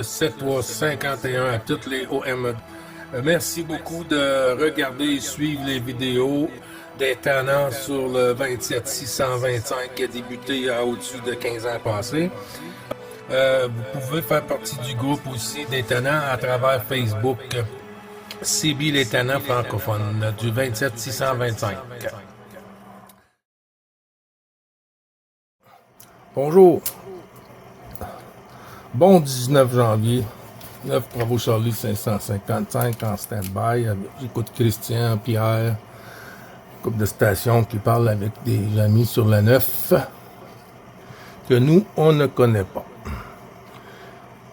7351 à toutes les OME. Merci beaucoup de regarder et suivre les vidéos des tenants sur le 27625 qui a débuté à au-dessus de 15 ans passés. Vous pouvez faire partie du groupe aussi des tenants à travers Facebook. CB les tenants francophones du 27625. Bonjour. Bon 19 janvier. 9 Bravo Charlie 555 en stand-by. J'écoute Christian, Pierre, couple de stations qui parlent avec des amis sur la 9 que nous, on ne connaît pas.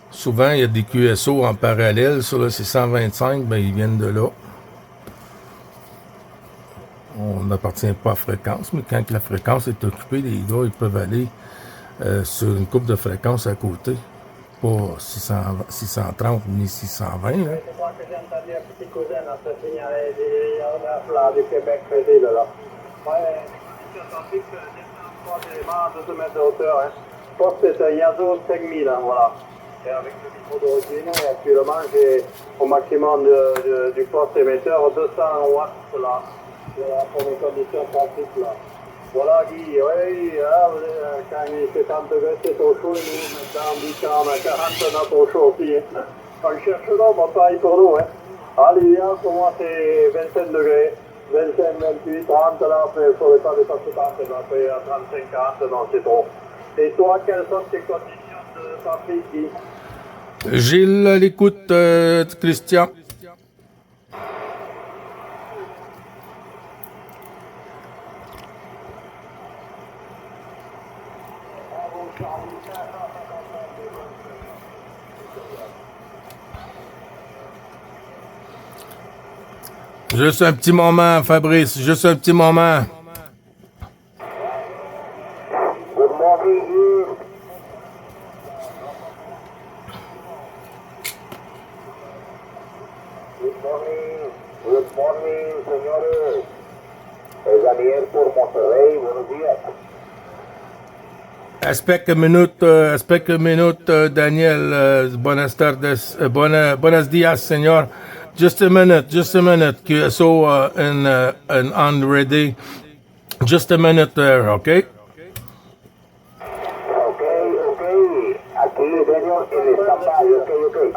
Souvent, il y a des QSO en parallèle sur le 625, ben ils viennent de là. On n'appartient pas à fréquence, mais quand la fréquence est occupée, les gars, ils peuvent aller sur une coupe de fréquence à côté. Pas 630 ni 620. Là. Je crois que j'ai entendu un petit cousin à se signaler du Québec Crédit, là. Ouais, trafic descend pas de 2 mètres de hauteur. Hein. Je pense que c'est un Yazo 5000, hein, voilà. Et avec le micro d'origine, actuellement, j'ai au maximum du poste émetteur 200 watts là, pour mes conditions pratiques là. Voilà Guy, oui, quand il fait 30 degrés, c'est au chaud, et nous, maintenant, on dit qu'on a 49 au chaud aussi. Hein. On cherche l'homme, on pareil pour nous. Hein. À l'idéal, pour moi, c'est 25 degrés, 25, 28, 30, là, il ne faudrait pas dépasser 30, après à 35, 40, non, c'est trop. Et toi, quelles sont tes conditions de trafic, Guy? Gilles, à l'écoute, Christian. Juste un petit moment, Fabrice, juste un petit moment. Good morning, Guy. Good morning, señores. Es Daniel por Monterrey, buenos días. Aspect un minute, Daniel. Buenas tardes, buenos días, señor. Just a minute. QSO and on ready. Just a minute there, okay? Okay. Aquí, señor, en stand-by, okay.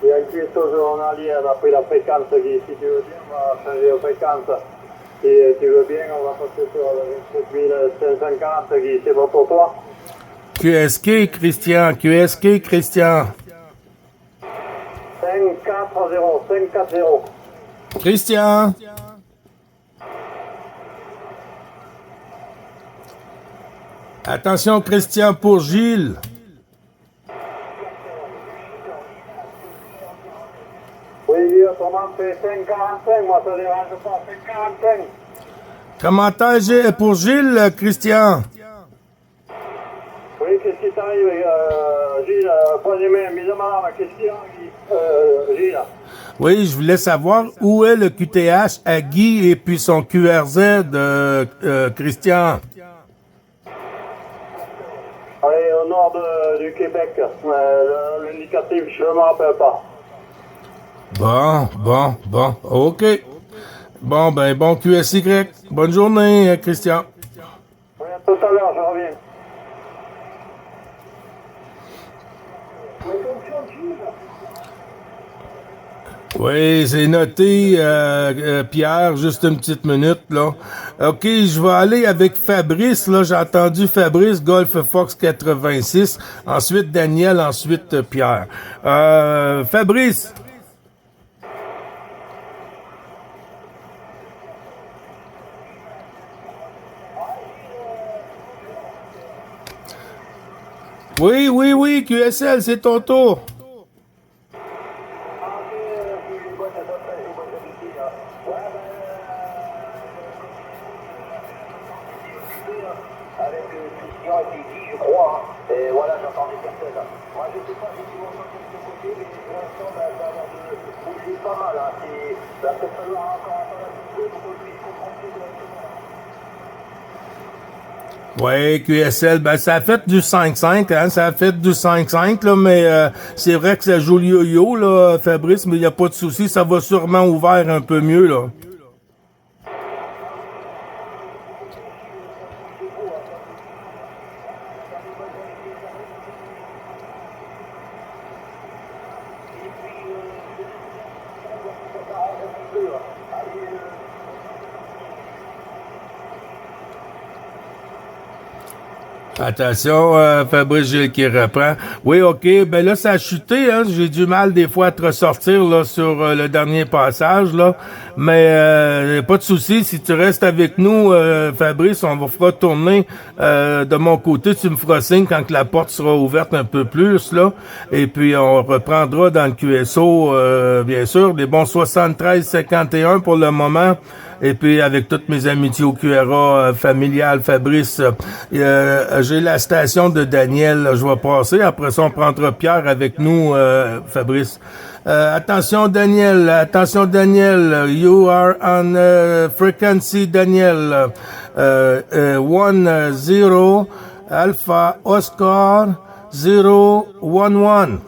Il y a un cuistot journalier, on a pris la fréquence, Guy. Si tu veux bien, on va changer de fréquence. Si tu veux bien, on va passer sur le 27540, Guy. C'est bon pour toi? QSK, Christian. 540. Christian. Attention, Christian, pour Gilles. Oui, autrement, c'est 545, moi, ça dérange pas, 545. Commentaire pour Gilles, Christian. Oui, qu'est-ce qui t'arrive, Gilles? Prenez mise à madame, question, Gilles. Oui, je voulais savoir où est le QTH à Guy et puis son QRZ, Christian. Allez, au nord du Québec, l'indicatif, je ne me rappelle pas. Bon, OK. Bon QSY. Bonne journée, Christian. Oui, à tout à l'heure, je reviens. Oui, c'est noté, Pierre, juste une petite minute, là. OK, je vais aller avec Fabrice, là. J'ai entendu Fabrice, Golf Fox 86. Ensuite, Daniel, ensuite, Pierre. Fabrice. Oui, QSL, c'est ton tour. Avec Christian et Guy, je crois. Et voilà, j'entends des personnes. Moi, je ne sais pas si tu vas sortir de ce côté, mais pour l'instant, ça a l'air de bouger pas mal. Hein. Il va peut-être falloir encore attendre un petit peu pour que je puisse comprendre plus directement. Ouais, QSL, ben ça a fait du 5-5, hein, ça a fait du 5-5, là, mais c'est vrai que ça joue le yo-yo, là, Fabrice, mais il n'y a pas de souci, ça va sûrement ouvert un peu mieux, là. Attention, Fabrice Gilles qui reprend. Oui, OK. Ben là, ça a chuté. Hein. J'ai du mal des fois à te ressortir là, sur le dernier passage. Là. Mais pas de souci. Si tu restes avec nous, Fabrice, on va fera tourner de mon côté. Tu me feras signe quand la porte sera ouverte un peu plus. Là. Et puis, on reprendra dans le QSO, bien sûr, des bons 73-51 pour le moment. Et puis, avec toutes mes amitiés au QRA familial, Fabrice, j'ai la station de Daniel, là, je vais passer. Après ça, on prendra Pierre avec nous, Fabrice. Attention, Daniel. You are on frequency, Daniel. 1-0, Alpha Oscar 0-1-1.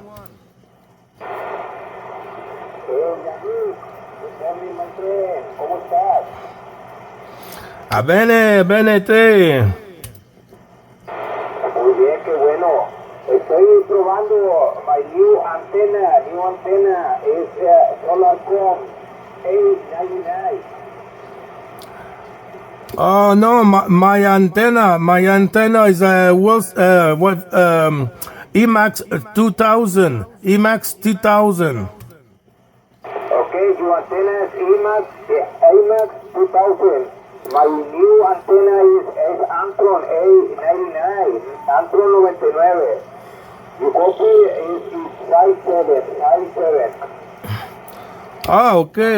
Ah, bene, benete. Muy bien, qué bueno. Estoy probando my new antenna. New antenna is Solarcom A99. Oh no, my antenna is Emax 2000. Emax 2000. Okay, your antenna is AMAX 2000. My new antenna is Antron A99. Antron 99. Your copy is 57. Ah, okay.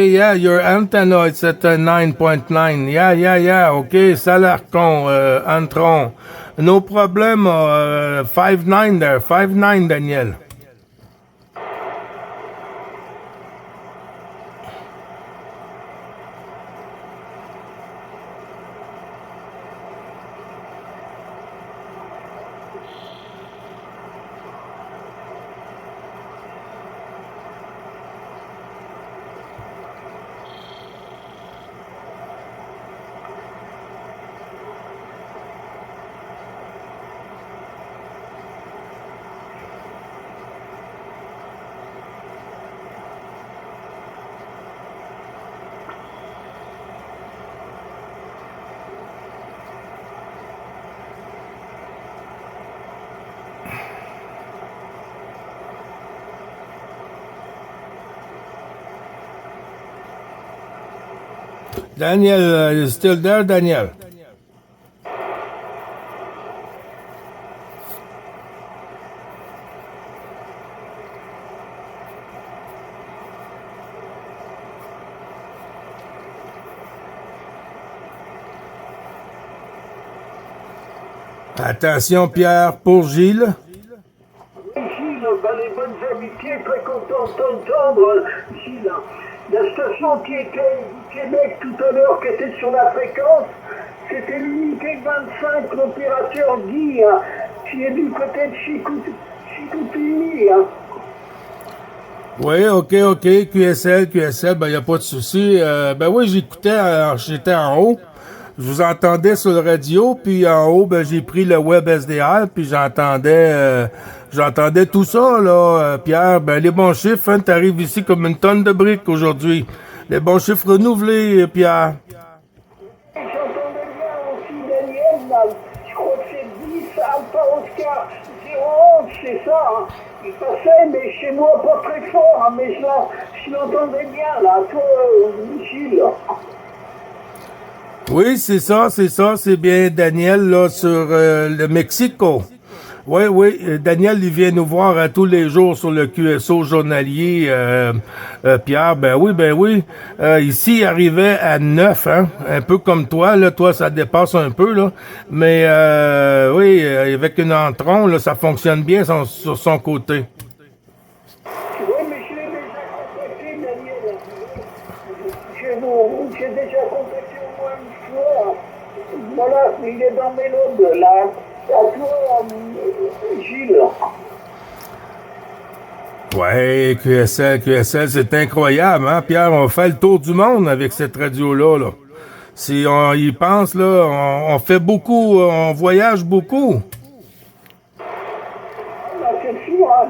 Yeah, your antenna is at 9.9. Yeah. Okay, Salarcon, Antron. No problem. 5.9 there. 5.9, Daniel. Daniel, you still there, Daniel? Attention, Pierre, pour Gilles. Gilles, ben, les bonnes amitiés, très content de t'entendre, Gilles. La station qui était du Québec tout à l'heure, qui était sur la fréquence, c'était l'unité 25, l'opérateur Guy, hein, qui est du côté de Chicoutimi. Hein. Oui, OK. QSL, ben, y a pas de souci. Ben oui, j'écoutais, j'étais en haut. Je vous entendais sur le radio, puis en haut, ben, j'ai pris le web SDR, puis j'entendais tout ça, là, Pierre. Ben, les bons chiffres, hein, t'arrives ici comme une tonne de briques aujourd'hui. Les bons chiffres renouvelés, Pierre. J'entendais bien aussi Daniel, là. Je crois que c'est 10 Alpha Oscar 011, c'est ça, hein. Il passait, mais chez moi, pas très fort, hein, mais je l'entendais bien, là, toi, Gilles. Oui, c'est ça, c'est bien Daniel, là, sur le Mexico. Oui, Daniel, il vient nous voir tous les jours sur le QSO journalier, Pierre, ben oui. Ici, il arrivait à 9, hein, un peu comme toi, là, toi, ça dépasse un peu, là, mais oui, avec une Antron, là, ça fonctionne bien sur son côté. Oui, mais je l'ai déjà contacté, Daniel. J'ai déjà contacté au moins une fois. Voilà, il est dans Mélode, là. À toi, Gilles. Ouais, QSL, c'est incroyable, hein, Pierre? On fait le tour du monde avec cette radio-là, là. Si on y pense, là, on fait beaucoup, on voyage beaucoup. C'est sûr, hein.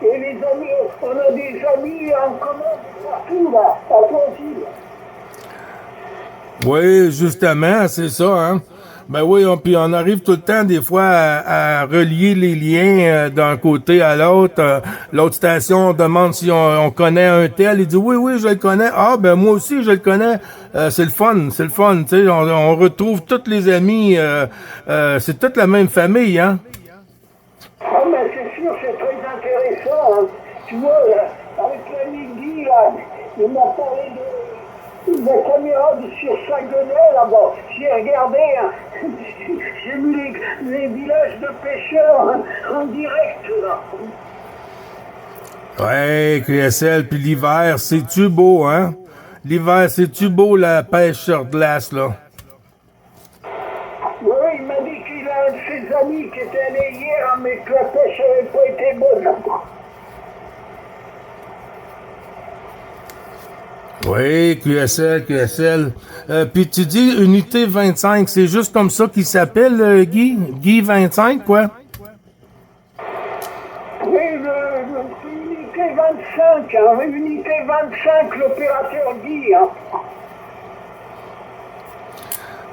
Et les amis, on a des amis en commun partout, là, à toi aussi. Oui, justement, c'est ça, hein. Ben oui, puis on arrive tout le temps, des fois, à relier les liens d'un côté à l'autre. L'autre station, on demande si on connaît un tel. Il dit, oui, je le connais. Ah, ben moi aussi, je le connais. C'est le fun, tu sais. On retrouve tous les amis. C'est toute la même famille, hein. Ah, mais c'est sûr, c'est très intéressant. Hein. Tu vois, là, avec l'ami Guy, là, il m'a parlé de la caméra sur Saguenay, là-bas. J'ai regardé, hein. J'ai mis les villages de pêcheurs hein, en direct, là. Ouais, QSL, puis l'hiver, c'est-tu beau, hein? L'hiver, c'est-tu beau, la pêche sur glace, là? Oui, il m'a dit qu'il a un de ses amis qui était allé hier, mais que la pêche n'avait pas été bonne. Oui, QSL. Puis tu dis unité 25, c'est juste comme ça qu'il s'appelle, Guy? Guy 25, quoi? Oui, c'est unité 25, hein, unité 25, l'opérateur Guy. Hein.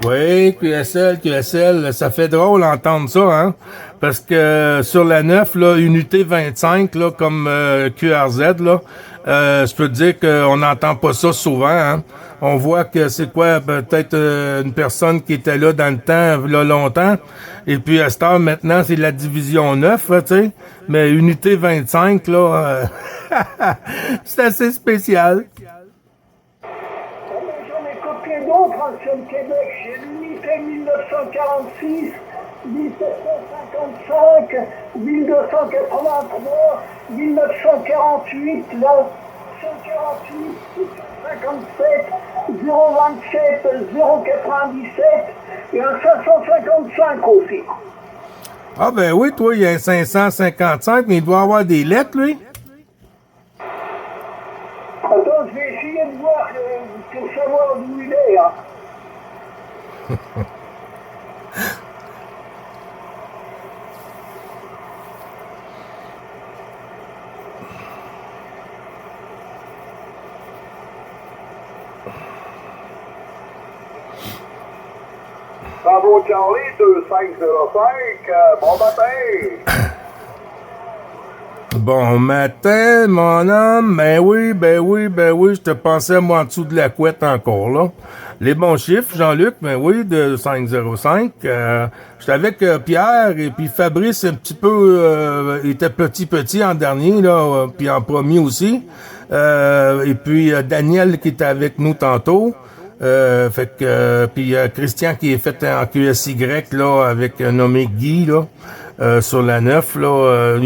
Oui, QSL, ça fait drôle d'entendre ça, hein? Parce que sur la 9, là, unité 25, là, comme QRZ, là, je peux te dire qu'on n'entend pas ça souvent, hein? On voit que c'est quoi, peut-être une personne qui était là dans le temps, là, longtemps, et puis à cette heure, maintenant, c'est la division 9, là, tu sais, mais unité 25, là, c'est assez spécial. J'en ai copié d'autres hein, sur le Québec. J'ai l'unité 1946, 1755, 1283, 1948, là, 148, 657, 027, 097 et un 555 aussi. Ah ben oui, toi, il y a un 555, mais il doit avoir des lettres, lui. Attends, je vais essayer de voir pour savoir d'où il est. Hein. Bravo Charlie, 2505, bon matin! Bon matin, mon homme. Ben oui, je te pensais moi en dessous de la couette encore, là. Les bons chiffres, Jean-Luc, ben oui, de 505. J'étais avec Pierre et puis Fabrice un petit peu, il était petit en dernier, là, puis en premier aussi. Et puis Daniel qui était avec nous tantôt. Fait que puis Christian qui est fait en QSY là avec nommé Guy là sur la 9 là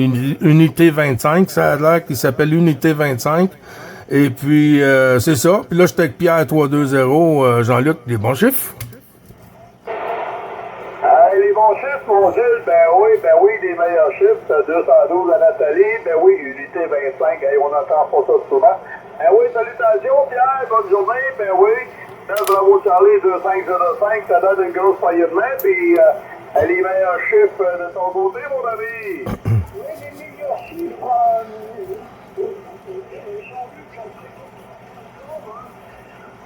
unité 25 ça a l'air qu'il s'appelle unité 25 et puis c'est ça puis là j'étais avec Pierre 320 Jean-Luc les bons chiffres. Les bons chiffres, mon Gilles, ben oui, les meilleurs chiffres, 212 à Nathalie, ben oui, unité 25, hey, on n'entend pas ça souvent. Ben oui, salutations Pierre, bonne journée, ben oui. Bravo Charlie, 2505, ça donne une grosse poignée de main, puis les meilleurs chiffres de ton côté, mon ami. Oui, les meilleurs chiffres,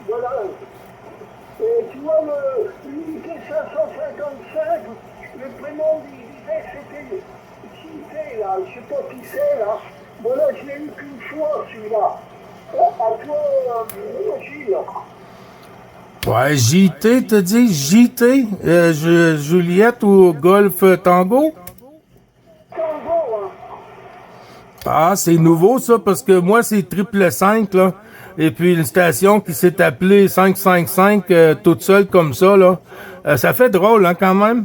voilà. Et tu vois, l'unité 555, le prénom disait c'était JT, là, je sais pas qui c'est, là. Voilà, je l'ai eu qu'une fois, celui-là. À toi, Gilles. Ouais, JT, t'as dit JT? Juliette ou Golf Tango? Tango, hein. Ah, c'est nouveau ça, parce que moi, c'est 555, là. Et puis une station qui s'est appelée 555, toute seule comme ça, là. Ça fait drôle, hein, quand même?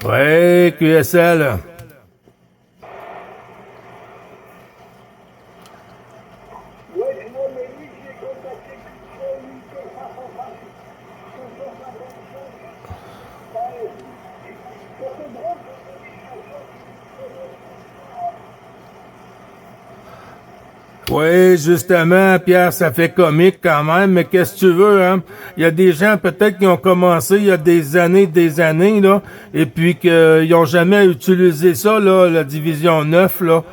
Ouais, QSL. Oui, justement, Pierre, ça fait comique quand même, mais qu'est-ce que tu veux, hein? Il y a des gens peut-être qui ont commencé il y a des années, là, et puis qu'ils ont jamais utilisé ça, là, la division 9, là,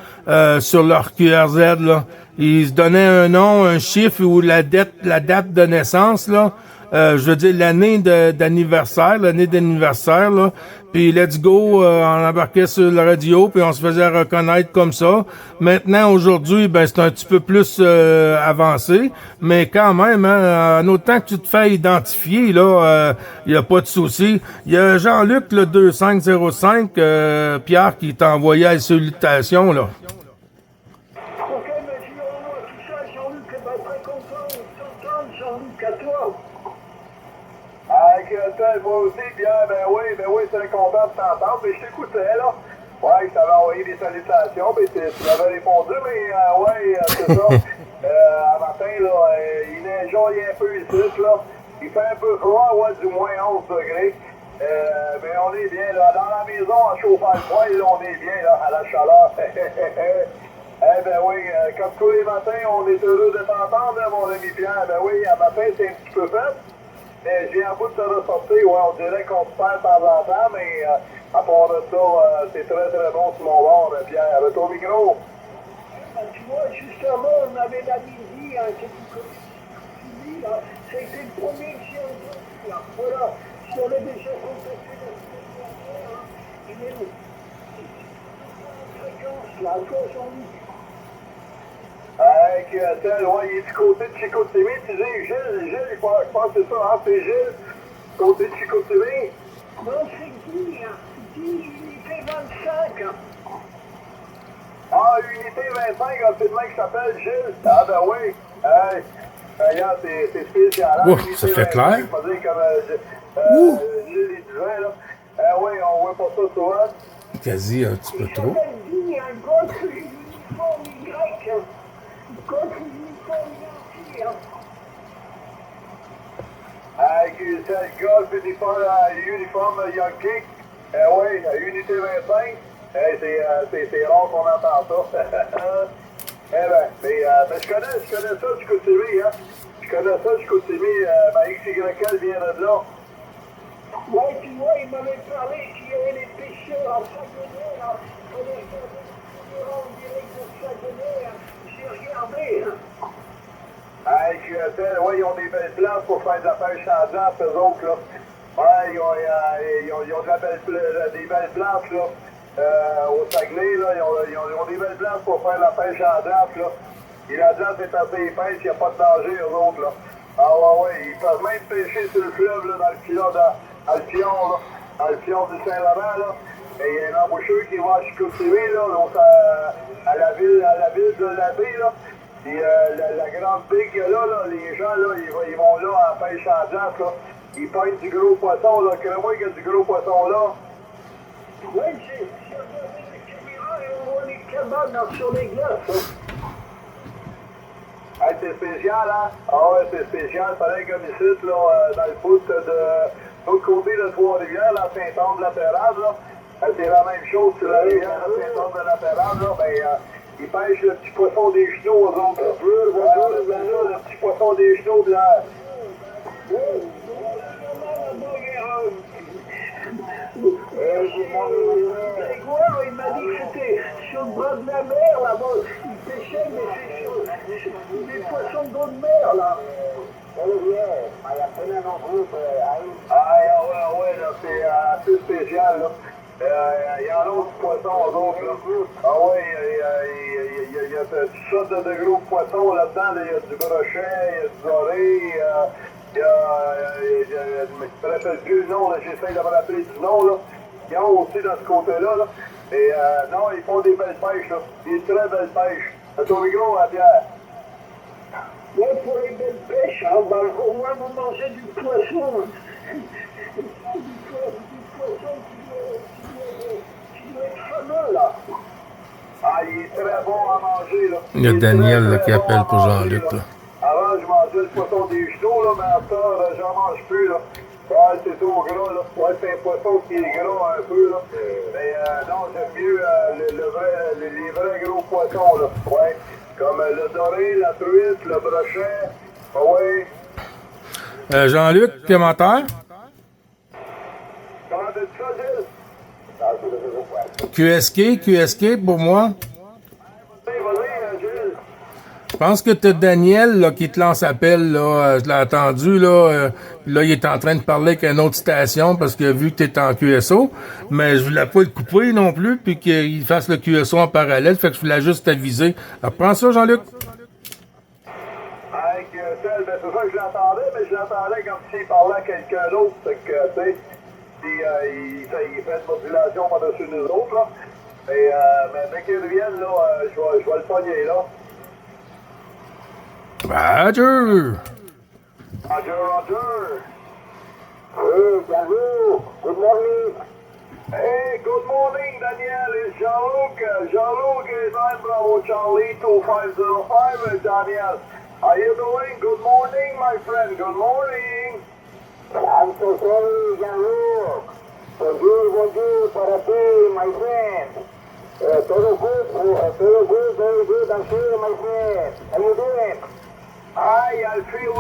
sur leur QRZ, là. Ils se donnaient un nom, un chiffre ou la date de naissance, là. Je veux dire l'année d'anniversaire, là. Puis let's go, on embarquait sur la radio, puis on se faisait reconnaître comme ça. Maintenant, aujourd'hui, ben c'est un petit peu plus avancé, mais quand même, hein, en autant que tu te fais identifier, là, il y a pas de souci. Il y a Jean-Luc, le 2505, Pierre, qui t'a envoyé les salutations, là. Ok, monsieur, tout ça, Jean-Luc est très content de t'entendre, Jean-Luc, à toi. Ah, que moi aussi, bien, ben oui, c'est content de t'entendre, mais je t'écoutais, là. Ouais, je t'avais envoyé des salutations, mais tu m'avais répondu, mais ouais, c'est ça. À matin, là, il neigeait un peu ici, là. Il fait un peu froid, ouais, du moins 11 degrés. Mais on est bien, là. Dans la maison, en chauffant le froid, là, on est bien, là, à la chaleur. Eh ben oui, comme tous les matins, on est heureux de t'entendre, mon ami Pierre. Ben oui, à matin, c'est un petit peu fait. Mais j'ai un bout de te ressortir, ouais, on dirait qu'on se perd de temps en temps, mais à part de ça, c'est très très bon sur mon bord, Pierre. Avec ton micro. Ben, tu vois, justement, on avait la midi, hein, que tu connais, là. C'était le premier que j'ai entendu, là. Voilà, je l'avais déjà contacté la semaine dernière, hein. Il est en fréquence, là, toi, Jean-Luc. Ouais, il est du côté de Chicoutimi, tu dis, Gilles, je pense que c'est ça, hein, c'est Gilles, côté de Chicoutimi. Non, c'est Guy, hein, Guy, unité 25, hein. Ah, unité 25, c'est le mec qui s'appelle Gilles. Ah, ben oui, regarde, c'est spécial, hein, Ouf, ça fait 25, clair. je vais pas dire comme Gilles et Duvin, là. Oui, on voit pas ça souvent. Quasi un petit peu trop. Il s'appelle Guy, un gars que uniforme Y, hein. Contre l'uniforme yankee, hein. C'est le golf uniforme yankee. Oui, unité 25. C'est rare qu'on entend ça. Mais je connais ça, Chicoutimi, hein. Je connais ça, Chicoutimi. Ma XYL vient de là. Ouais, puis ouais, il m'avait parlé qu'il y avait les pêcheurs à Saguenay, là. Il fallait faire des en direct de Saguenay, hein. J'ai regardé, hein. Ouais, ils ont des belles places pour faire de la pêche à Jean, eux autres, là. Ouais, ils ont de des belles places, là. Au Saguenay, là, ils ont des belles places pour faire la pêche à Jean, là. Et la Jean, c'est assez épaisse, il n'y a pas de danger, eux autres, là. Ah ouais, ils peuvent même pêcher sur le fleuve, là, dans le pion, là. Dans le pion du Saint-Laurent, là. Et il y a un emboucheur qui va à Chicoutimi, là, donc, à la ville de l'abbé, là. Puis la grande baie qu'il y a là, les gens, là, ils vont là en pêche en glace, là. Ils pêchent du gros poisson, là. Crée-moi qu'il y a du gros poisson là. Oui, j'ai regardé la caméra et on voit les cabanes sur les glaces, hein. C'est spécial, hein? Ah ouais, c'est spécial. Pareil comme ici, là, dans le bout de l'autre côté de Trois-Rivières, la Saint-Anne-de-la-Terrade, là. C'est la même chose sur la rivière de Saint-Anne-de-la-Terrade, là. Ben, ils pêchent le petit poisson des chenaux, aux autres. Le petit poisson des chenaux de la... Grégoire, il m'a dit que c'était sur le bras de la mer, là-bas. Il pêchait, mais c'est sur des poissons d'eau de mer, là. Ouais, là, c'est assez spécial, là. Il y en a d'autres poissons, d'autres, là. Ah ouais, il y a toutes sortes de gros poissons là-dedans, là. Il y a du brochet, il y a du doré, je me rappelle plus le nom, là. J'essaie de me rappeler du nom, là. Ils ont aussi dans ce côté-là, là. Et non, ils font des belles pêches, là. Des très belles pêches. C'est ton micro, hein, Pierre? Oui, pour les belles pêches, hein, ben, au moins vous mangez du poisson. Du poisson qui doit être fameux, là. Ah, il est très bon à manger, là. Il y a Daniel là, qui appelle pour Jean-Luc. Avant, je mangeais le poisson des genoux, là, mais après, j'en mange plus, là. Ouais, c'est trop gras, là. Ouais, c'est un poisson qui est gras un peu, là. Mais non, j'aime mieux les vrais gros poissons, là. Ouais. Comme le doré, la truite, le brochet. Ah oui. Jean-Luc, commentaire? Comment t'as dit ça, Gilles? QSK pour moi. Vas-y, Gilles. Je pense que t'as Daniel là, qui te lance appel. Là, je l'ai entendu. Là, là, il est en train de parler avec une autre station parce que vu que tu es en QSO, mais je voulais pas le couper non plus puis qu'il fasse le QSO en parallèle. Fait que je voulais juste t'aviser. Alors, prends ça, Jean-Luc. Avec tel, ben c'est ça que je l'entendais, mais je l'entendais comme s'il parlait à quelqu'un d'autre. Fait que, tu sais, il fait une modulation par-dessus nous autres, là. Et, mais dès qu'il revienne, là, je vais le pogner, là. Roger. Roger. Hey, bonjour. Good morning. Hey, good morning, Daniel. It's Jean-Luc. Jean-Luc is I'm Bravo Charlie 2505, Daniel. How you doing? Good morning, my friend. Good morning. I'm so sorry, Jean-Luc. Bonjour, parapé, my friend. Todo good, very good. I'm sure, my friend. How you doing? I feel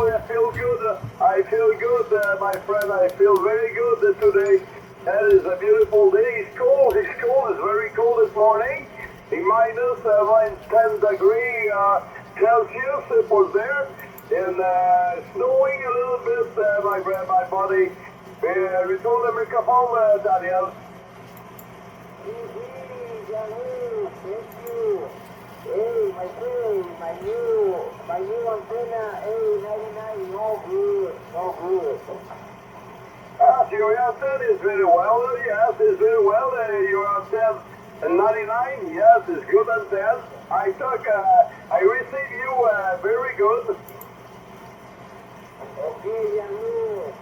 good. I feel good, my friend. I feel very good today. That is a beautiful day. It's cold. It's very cold this morning. The minus 10 degree Celsius it was there. And snowing a little bit, my buddy. Retourne le microphone, Daniel. Thank you. Hey, my friend, my new antenna, hey, 99, no good. So your antenna is very well, yes, it's very well. Your antenna 99, yes, it's good antenna. I received you very good. Okay, Janu.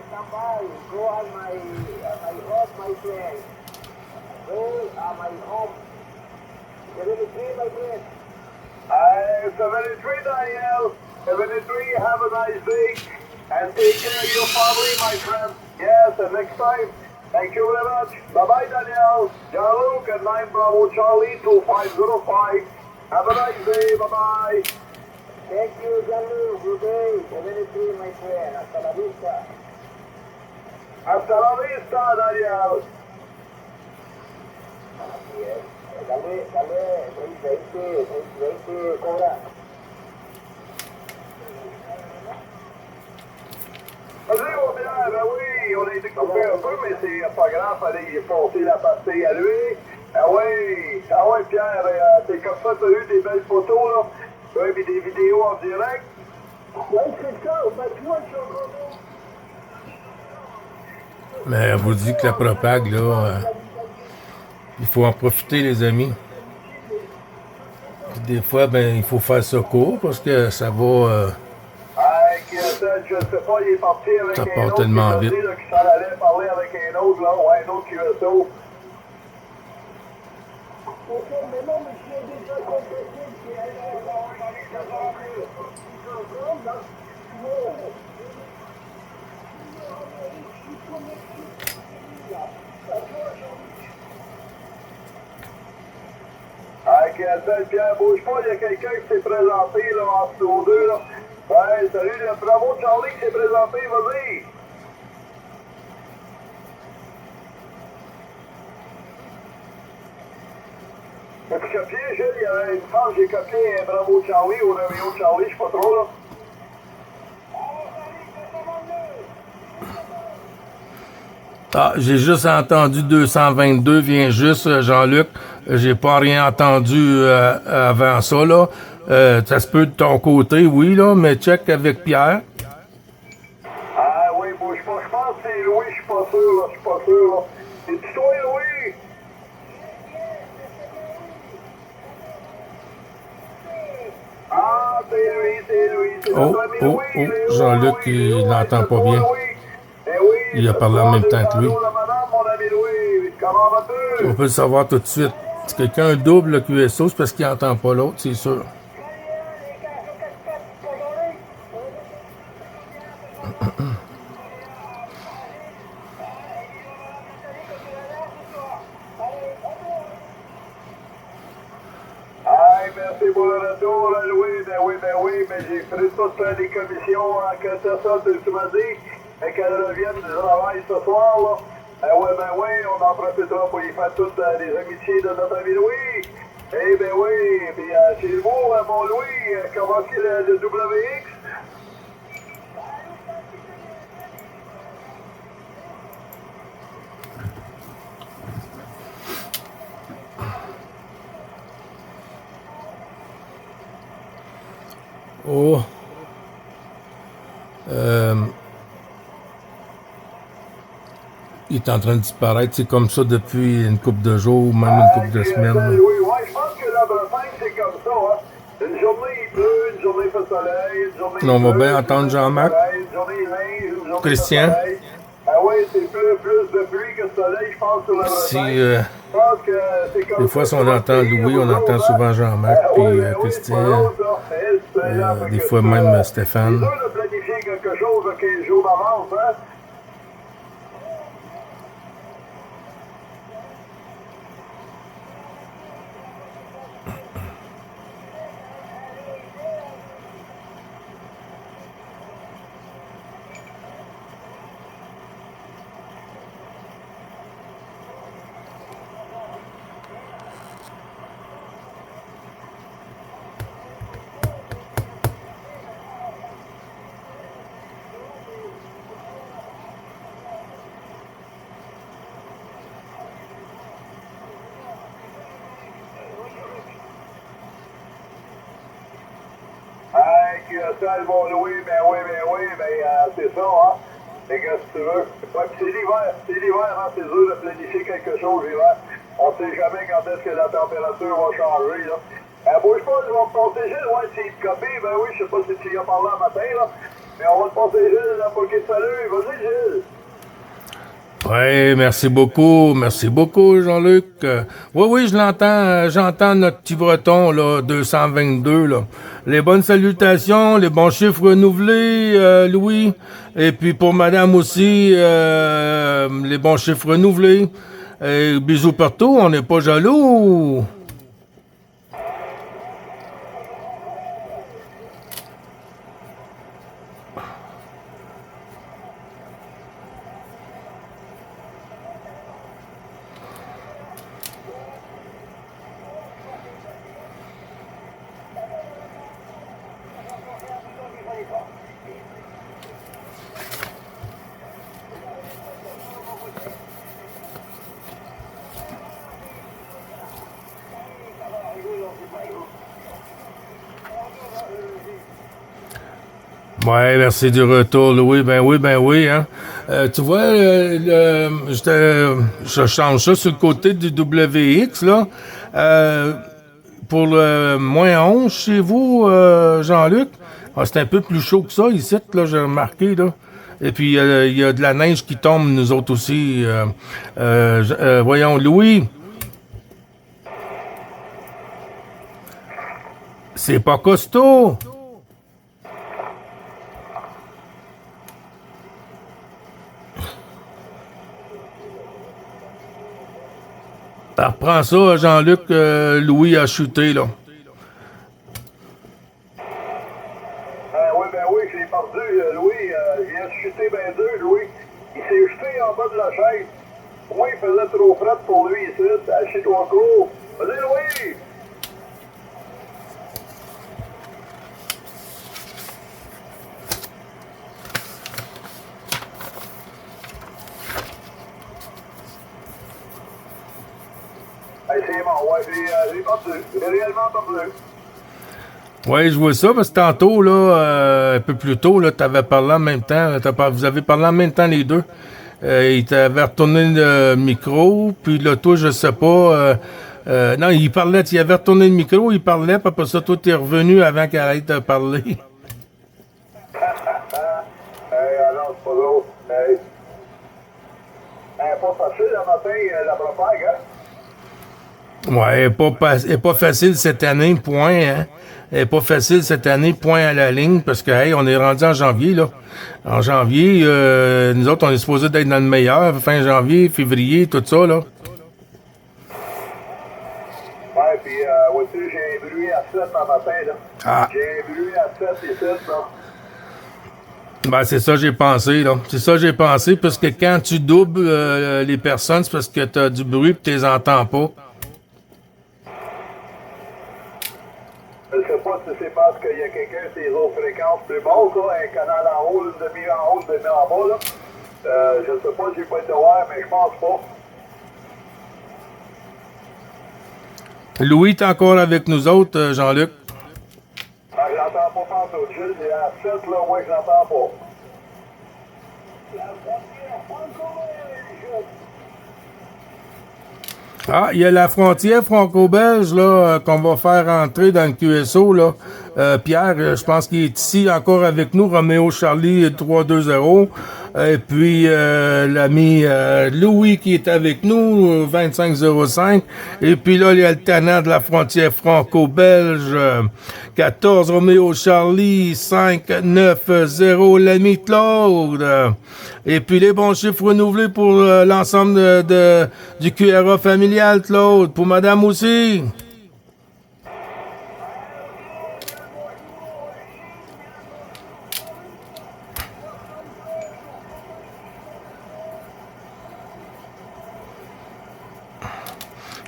Stand by. Go on my home, my friend. Go my home. 73, my friend. 73, Daniel. 73, have a nice day. And take care of your family, my friend. Yes, and next time. Thank you very much. Bye-bye, Daniel. Jean-Luc at 9 Bravo Charlie 2505. Have a nice day. Bye-bye. Thank you, Jean-Luc. Good day. 73, my friend. Hasta la vista. Hasta la vista, Daniel. Yes. Dale, 620, cobra. Vas-y, mon Pierre, ben oui, on a été coupé un peu, mais c'est pas grave, fallait passer la pastille à lui. Ah ouais, Pierre, t'es comme ça, t'as eu des belles photos, là. Oui, puis des vidéos en direct. Oui, c'est ça, ben tu vois, je suis encore là. Mais elle vous dit que la propague, là, il faut en profiter, les amis. Puis des fois, ben, il faut faire ça court parce que ça va. Je sais pas, il est parti avec ça un part autre tellement qui vite. m'a dit là, qu'il s'en allait parler avec un autre, là, ouais, un autre QSO. Ok, mais non, mais je suis déjà complété, qui est Avec Pierre, bouge pas, il y a quelqu'un qui s'est présenté là, entre nous deux. Là. Ouais, salut, le bravo Charlie qui s'est présenté, vas-y. As-tu copié, Gilles? Il y avait une phrase, j'ai copié un bravo Charlie ou Romeo Charlie, je sais pas trop, là. Ah, j'ai juste entendu 222, viens juste, Jean-Luc. J'ai pas rien entendu avant ça, là. Ça se peut de ton côté, oui, là, mais check avec Pierre. Ah oui, bouge pas. Je pense que c'est Louis, je suis pas sûr, là. C'est-tu toi, Louis? Ah, c'est Louis. Oh, Jean-Luc, il n'entend pas bien. Il a parlé en même temps que lui. On peut le savoir tout de suite. Si quelqu'un double le QSO, c'est parce qu'il n'entend pas l'autre, c'est sûr. retour, Louis. Ben oui, mais j'ai pris toutes les commissions en quelque sorte, tu m'as dit. Et qu'elle revienne du travail ce soir, là. Ben oui, on en profitera pour y faire toutes les amitiés de notre ami Louis. Eh ben oui, puis chez vous, mon Louis, comment est-ce le WX? Oh. Il est en train de disparaître. C'est comme ça depuis une couple de jours, même une couple de semaines. Oui, ouais, je pense que la Bretagne, c'est comme ça. Hein. Une journée, il pleut, une journée, il fait soleil, une journée, On va bien entendre Jean-Marc. Une journée, il neige, une journée, Christian. il fait soleil. Ah oui, c'est plus de pluie que de soleil, je pense, sur la Bretagne. Je pense que c'est comme des fois, si on entend Louis, on entend souvent Jean-Marc, puis Christian, des fois même Stéphane. C'est dur de planifier quelque chose à 15 jours d'avance, hein? Bon Louis, ben oui, c'est ça, hein. Mais qu'est-ce que tu veux? Ouais, c'est l'hiver, hein, c'est dur de planifier quelque chose l'hiver. On sait jamais quand est-ce que la température va changer, là. Bouge pas, je vais me protéger, ouais, c'est une copie, ben oui, je sais pas si tu y as parlé un matin, là. Mais on va te protéger, là, pour qu'il te salue. Vas-y, Gilles. Oui, merci beaucoup, Jean-Luc. Oui, je l'entends, j'entends notre petit breton, là, 222, là. Les bonnes salutations, les bons chiffres renouvelés, Louis. Et puis pour madame aussi, les bons chiffres renouvelés. Et bisous partout, on n'est pas jaloux. Ouais, merci du retour, Louis. Ben oui, hein. Tu vois, je change ça sur le côté du WX, là. Pour le -11 chez vous, Jean-Luc, c'est un peu plus chaud que ça, ici, là, j'ai remarqué, là. Et puis, il y a de la neige qui tombe, nous autres aussi. Voyons, Louis. C'est pas costaud. Reprends ça, Jean-Luc, Louis a chuté, là. Oui, je l'ai perdu, Louis. Il vient de chuter bien dur, Louis. Il s'est jeté en bas de la chaise. Moi, il faisait trop frais pour lui ici. Chez toi, court. Vas-y, Louis! C'est bon, ouais, j'ai perdu. J'ai réellement perdu. Oui, je vois ça, parce que tantôt, là, un peu plus tôt, là, t'avais parlé en même temps, vous avez parlé en même temps les deux. Il t'avait retourné le micro, puis là, toi, je sais pas, non, il parlait, il avait retourné le micro, il parlait, puis après ça, toi, t'es revenu avant qu'elle aille te parler. Alors, c'est pas drôle. Pas facile, le matin, la propague, hein? Ouais, elle est pas facile cette année, point, hein. Elle est pas facile cette année, point à la ligne, parce que, hey, on est rendu en janvier, là. En janvier, nous autres, on est supposé d'être dans le meilleur, fin janvier, février, tout ça, là. Ouais, puis, vois-tu, j'ai un bruit à 7 ma matin, là. Ah. J'ai vu à 7 et 7, là. Ben, c'est ça que j'ai pensé, là. C'est ça que j'ai pensé, parce que quand tu doubles les personnes, c'est parce que t'as du bruit et tu les entends pas. Je sais pas si c'est parce qu'il y a quelqu'un sur les autres fréquences plus basses, là, un canal en haut, une demi en haut, une demi en bas, là. Je sais pas, j'ai pas été voir, mais je pense pas. Louis est encore avec nous autres, Jean-Luc. Ah, j'entends pas tantôt. Juste à 7, là, ouais, j'entends pas. La frontière franco-belge. Ah, il y a la frontière franco-belge, là, qu'on va faire entrer dans le QSO, là. Pierre, je pense qu'il est ici encore avec nous, Roméo Charlie 320. Et puis, l'ami Louis qui est avec nous, 2505. Et puis là, les alternants de la frontière franco-belge, 14 Roméo Charlie 590, l'ami Claude. Et puis les bons chiffres renouvelés pour l'ensemble du QRA familial, Claude. Pour madame aussi.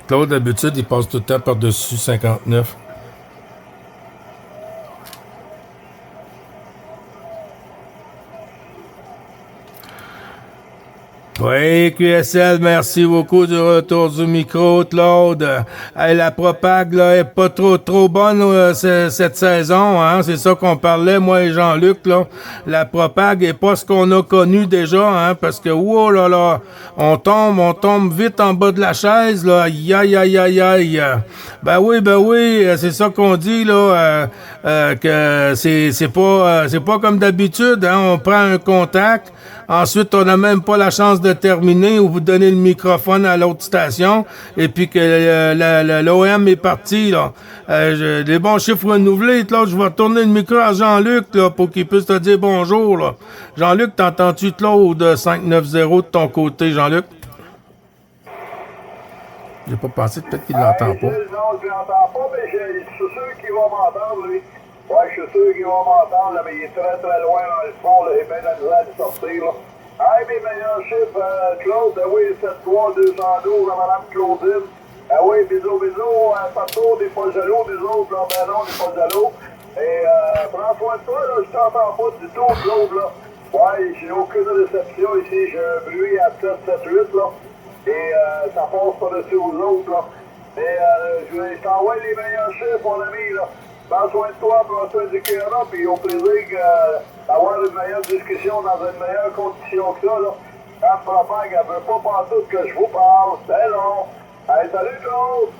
Claude, d'habitude, il passe tout le temps par-dessus 59. Oui, QSL, merci beaucoup du retour du micro, Claude. La propague là, est pas trop bonne cette saison, hein. C'est ça qu'on parlait, moi et Jean-Luc, là. La propague est pas ce qu'on a connu déjà, hein, parce que oh là là, on tombe vite en bas de la chaise, là. Aïe, aïe, aïe, aïe, aïe. Ben oui, c'est ça qu'on dit, là, que c'est pas comme d'habitude, hein. On prend un contact. Ensuite, on n'a même pas la chance de terminer ou vous donner le microphone à l'autre station et puis que l'OM est parti, là. Les bons chiffres renouvelés, là, je vais tourner le micro à Jean-Luc, là, pour qu'il puisse te dire bonjour, là. Jean-Luc, t'entends-tu Claude 590 de ton côté, Jean-Luc? J'ai pas pensé, peut-être qu'il l'entend pas. Non, je l'entends pas, mais je suis sûr qu'il va m'entendre, lui. Ouais, je suis sûr qu'il va m'entendre, là, mais il est très loin dans le fond, là, il est bien dans le de sortir, là. Hey, mes meilleurs chiffres, Claude, oui, 7-3-212 à Mme Claudine. Oui, bisous, partout, des pas jaloux, des autres, là, ben non, des pas jaloux. Et prends soin de toi, là, je t'entends pas du tout, Claude, là. Ouais, j'ai aucune réception ici, j'ai un bruit à 7-7-8, là. Et ça passe par-dessus aux autres, là. Mais je t'envoie les meilleurs chiffres, mon ami, là. Prends soin de toi, prends soin du QRA, puis au plaisir d'avoir une meilleure discussion dans une meilleure condition que ça, là. La propague, elle veut pas penser que je vous parle. C'est long. Hey, salut, Claude!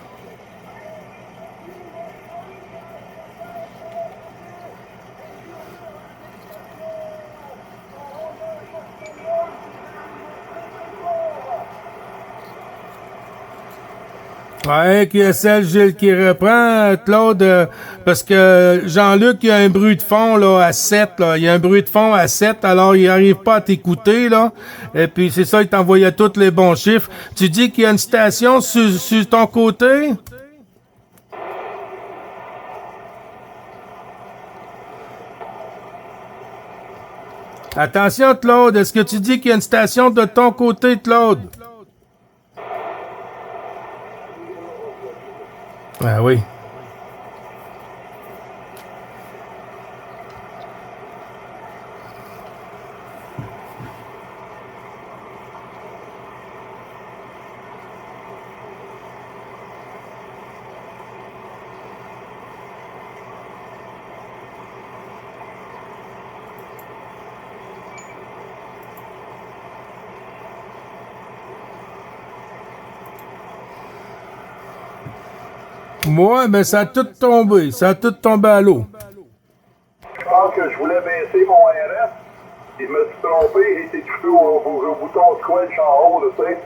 Ouais, QSL Gilles qui reprend, Claude, parce que Jean-Luc, il y a un bruit de fond, là, à 7, là. Il y a un bruit de fond à 7, alors il arrive pas à t'écouter, là. Et puis, c'est ça, il t'envoyait tous les bons chiffres. Tu dis qu'il y a une station sur ton côté? Attention, Claude, est-ce que tu dis qu'il y a une station de ton côté, Claude? Ah oui. Moi, ben ça a tout tombé. Ça a tout tombé à l'eau. Je pense que je voulais baisser mon RF. Je me suis trompé, j'ai été touché au bouton squelch en haut, tu sais.